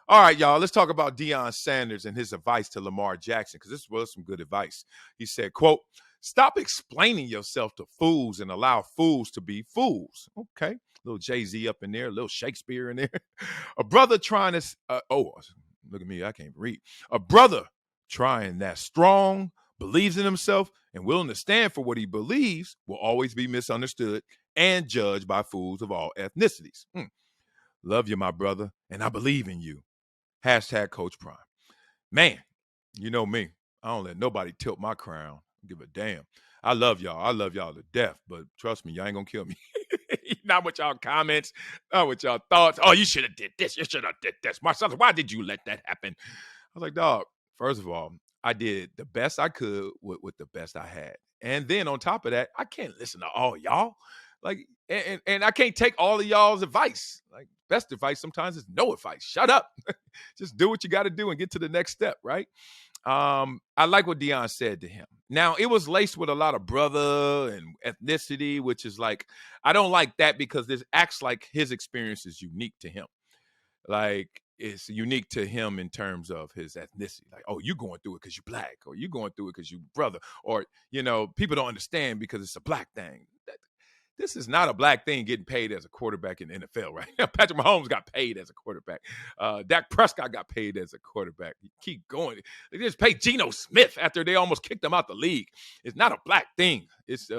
All right, y'all, let's talk about Deion Sanders and his advice to Lamar Jackson, because this was some good advice. He said, quote, "Stop explaining yourself to fools and allow fools to be fools." Okay, a little Jay-Z up in there, a little Shakespeare in there. A brother trying to, look at me, I can't read. A brother trying that strong, believes in himself, and willing to stand for what he believes will always be misunderstood and judged by fools of all ethnicities. Love you, my brother, and I believe in you. Hashtag Coach Prime. Man, you know me. I don't let nobody tilt my crown. Give a damn. I love y'all. I love y'all to death, but trust me, y'all ain't gonna kill me. Not with y'all comments, not with y'all thoughts. Oh, you should have did this. You should have did this. Marcellus, why did you let that happen? I was like, dog, first of all, I did the best I could with the best I had. And then on top of that, I can't listen to all y'all. Like, and I can't take all of y'all's advice. Like, best advice sometimes is no advice. Shut up. Just do what you got to do and get to the next step, right? I like what Deion said to him. Now, it was laced with a lot of brother and ethnicity, which is like, I don't like that because this acts like his experience is unique to him. Like, it's unique to him in terms of his ethnicity. Like, oh, you're going through it because you're black, or you're going through it because you're brother, or, people don't understand because it's a black thing. This is not a black thing getting paid as a quarterback in the NFL, right? Patrick Mahomes got paid as a quarterback. Dak Prescott got paid as a quarterback. You keep going. They just paid Geno Smith after they almost kicked him out the league. It's not a black thing. It's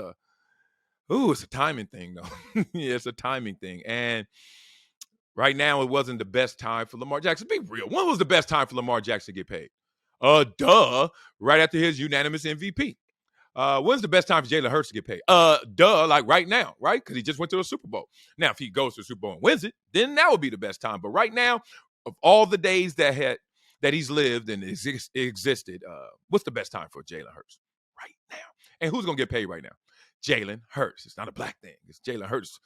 it's a timing thing, though. Yeah, it's a timing thing. And right now, it wasn't the best time for Lamar Jackson. Be real. When was the best time for Lamar Jackson to get paid? Right after his unanimous MVP. When's the best time for Jalen Hurts to get paid? Like right now, right? Because he just went to a Super Bowl. Now, if he goes to the Super Bowl and wins it, then that would be the best time. But right now, of all the days that he's lived and existed, what's the best time for Jalen Hurts? Right now. And who's gonna get paid right now? Jalen Hurts. It's not a black thing. It's Jalen Hurts.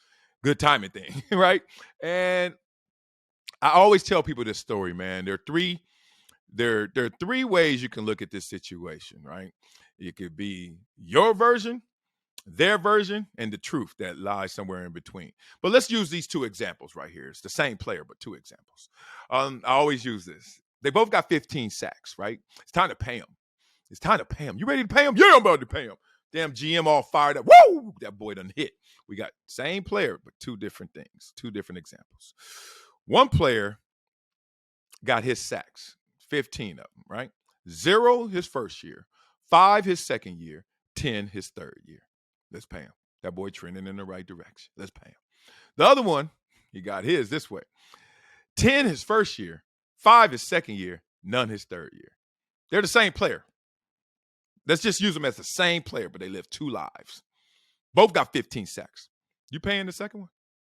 Good timing thing, right? And I always tell people this story, man. There are three ways you can look at this situation, right? It could be your version, their version, and the truth that lies somewhere in between. But let's use these two examples right here. It's the same player, but two examples. I always use this. They both got 15 sacks, right? It's time to pay them. It's time to pay them. You ready to pay them? Yeah, I'm about to pay them. Damn GM all fired up. Woo! That boy done hit. We got same player, but two different things, two different examples. One player got his sacks, 15 of them, right? 0 his first year, 5 his second year, 10 his third year. Let's pay him. That boy trending in the right direction. Let's pay him. The other one, he got his this way. 10 his first year, 5 his second year, none his third year. They're the same player. Let's just use them as the same player, but they live two lives. Both got 15 sacks. You paying the second one?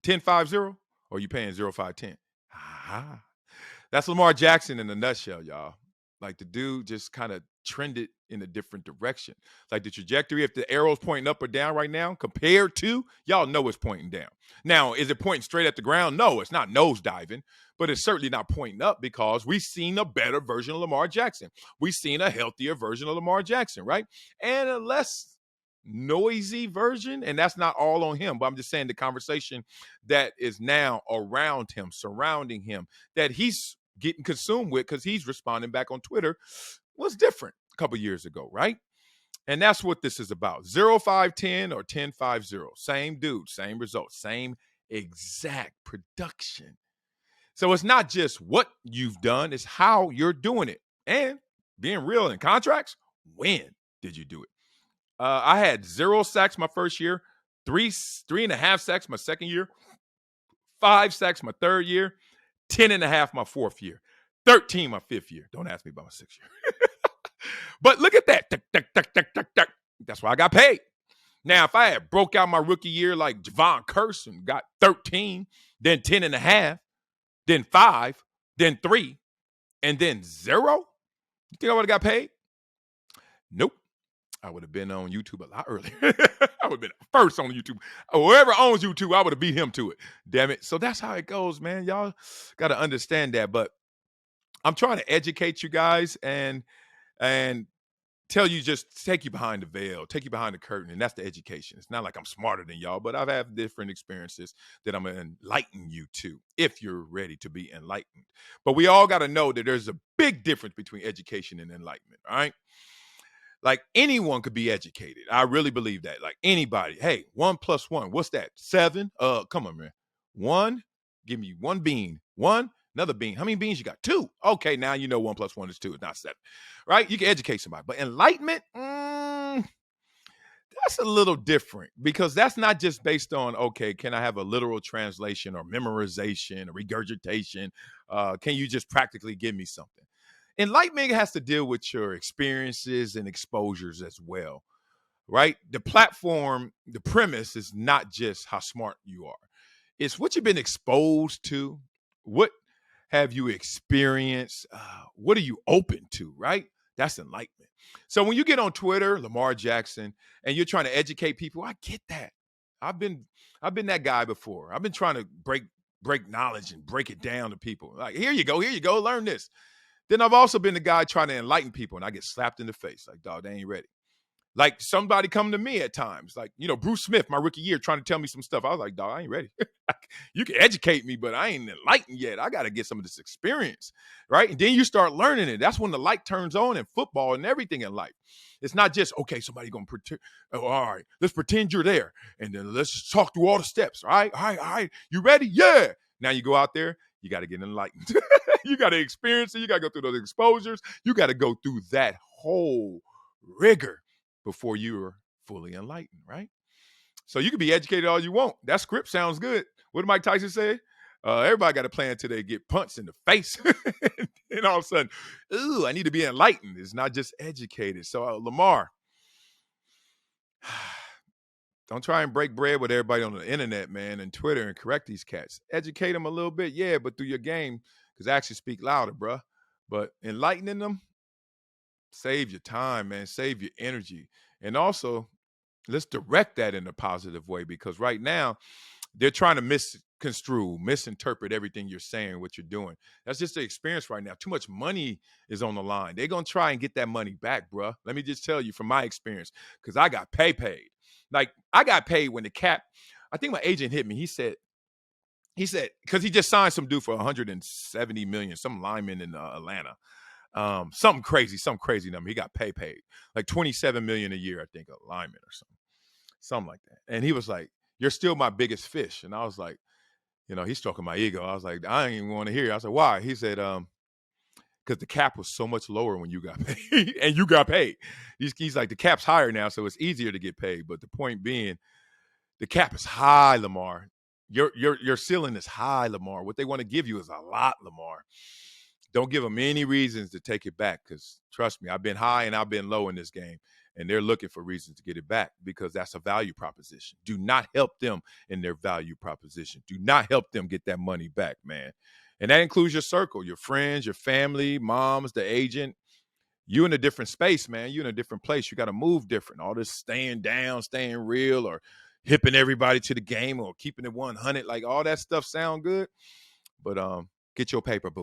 10-5-0? Or you paying 0-5-10? That's Lamar Jackson in a nutshell, y'all. Like, the dude just kind of trended in a different direction. Like, the trajectory, if the arrow's pointing up or down right now, compared to, y'all know it's pointing down. Now, is it pointing straight at the ground? No, it's not nose diving, but it's certainly not pointing up because we've seen a better version of Lamar Jackson. We've seen a healthier version of Lamar Jackson, right? And a less noisy version, and that's not all on him, but I'm just saying the conversation that is now around him, surrounding him, that he's getting consumed with because he's responding back on Twitter was different a couple years ago, right? And that's what this is about. 0-5-10 or 10-5-0. Same dude, same results, same exact production. So it's not just what you've done, it's how you're doing it. And being real in contracts, when did you do it? I had 0 sacks my first year, 3.5 sacks my second year, 5 sacks my third year, 10.5 my fourth year, 13 my fifth year. Don't ask me about my sixth year. But look at that. That's why I got paid. Now, if I had broke out my rookie year like Javon Curse and got 13, then 10.5, then 5, then 3, and then 0, you think I would have got paid? Nope. I would have been on YouTube a lot earlier. I would have been first on YouTube. Whoever owns YouTube, I would have beat him to it. Damn it. So that's how it goes, man. Y'all got to understand that. But I'm trying to educate you guys and tell you, just take you behind the veil, take you behind the curtain, and that's the education. It's not like I'm smarter than y'all, but I've had different experiences that I'm gonna enlighten you to if you're ready to be enlightened. But we all got to know that there's a big difference between education and enlightenment, all right? Like anyone could be educated. I really believe that. Like anybody. Hey, 1+1, what's that? 7? Come on, man. 1, give me 1 bean. 1, another bean. How many beans you got? 2. Okay, now you know 1+1 is 2. It's not 7. Right? You can educate somebody. But enlightenment, that's a little different because that's not just based on, okay, can I have a literal translation or memorization or regurgitation? Can you just practically give me something? Enlightenment has to deal with your experiences and exposures as well, right? The platform, the premise is not just how smart you are. It's what you've been exposed to. What have you experienced? What are you open to, right? That's enlightenment. So when you get on Twitter, Lamar Jackson, and you're trying to educate people, I get that. I've been that guy before. I've been trying to break knowledge and break it down to people. Like, here you go, learn this. Then I've also been the guy trying to enlighten people, and I get slapped in the face. Like, dog, they ain't ready. Like somebody come to me at times, like, Bruce Smith, my rookie year, trying to tell me some stuff. I was like, dog, I ain't ready. You can educate me, but I ain't enlightened yet. I got to get some of this experience, right? And then you start learning it. That's when the light turns on in football and everything in life. It's not just, okay, somebody going to pretend. Oh, all right, let's pretend you're there. And then let's just talk through all the steps. All right. You ready? Yeah. Now you go out there, you got to get enlightened. You got to experience it. You got to go through those exposures. You got to go through that whole rigor before you are fully enlightened, right? So you can be educated all you want. That script sounds good. What did Mike Tyson say? Everybody got a plan until they get punched in the face. And all of a sudden, ooh, I need to be enlightened. It's not just educated. So Lamar, don't try and break bread with everybody on the internet, man, and Twitter and correct these cats. Educate them a little bit, yeah, but through your game, because actions speak louder, bruh. But enlightening them, save your time, man. Save your energy. And also, let's direct that in a positive way, because right now they're trying to misconstrue, misinterpret everything you're saying, what you're doing. That's just the experience right now. Too much money is on the line. They're going to try and get that money back, bruh. Let me just tell you from my experience, because I got paid. Like, I got paid when the cap, I think my agent hit me. He said, because he just signed some dude for $170 million, some lineman in Atlanta. Something crazy number. He got paid like $27 million a year, I think, a lineman or something like that. And he was like, "You're still my biggest fish." And I was like, he's stroking my ego. I was like, I ain't even want to hear it. I was like, why? He said, because the cap was so much lower when you got paid, and you got paid. He's like, the cap's higher now, so it's easier to get paid. But the point being, the cap is high, Lamar. Your ceiling is high, Lamar. What they want to give you is a lot, Lamar. Don't give them any reasons to take it back, because trust me, I've been high and I've been low in this game, and they're looking for reasons to get it back, because that's a value proposition. Do not help them in their value proposition. Do not help them get that money back, man. And that includes your circle, your friends, your family, moms, the agent. You in a different space, man. You in a different place. You got to move different. All this staying down, staying real, or hipping everybody to the game, or keeping it 100, like all that stuff sound good. But get your paper, boo.